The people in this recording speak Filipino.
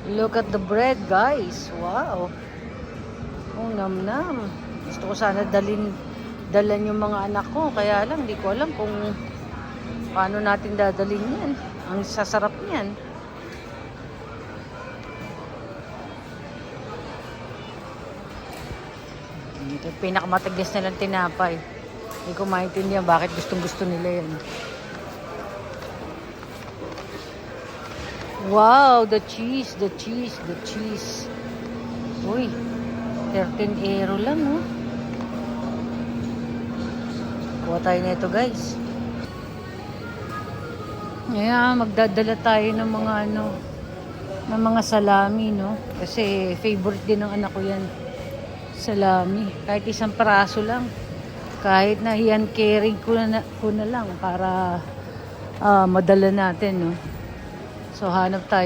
Look at the bread, guys. Wow. Oh, nam-nam. Gusto ko sana dalan yung mga anak ko. Kaya lang, di ko alam kung paano natin dadalhin yan. Ang sasarap niyan. Ito, pinakamatigas nilang tinapay. Hindi ko maintindihan bakit gustong-gusto nila yan. Wow, the cheese, the cheese, the cheese. Uy, 13 euro lang, oh. Kuha tayo nito, guys. Kaya magdadala tayo ng mga ng mga salami, no? Kasi favorite din ng anak ko yan. Salami. Kahit isang praso lang. Kahit na hand carry ko na lang para madala natin, no? So hanap tayo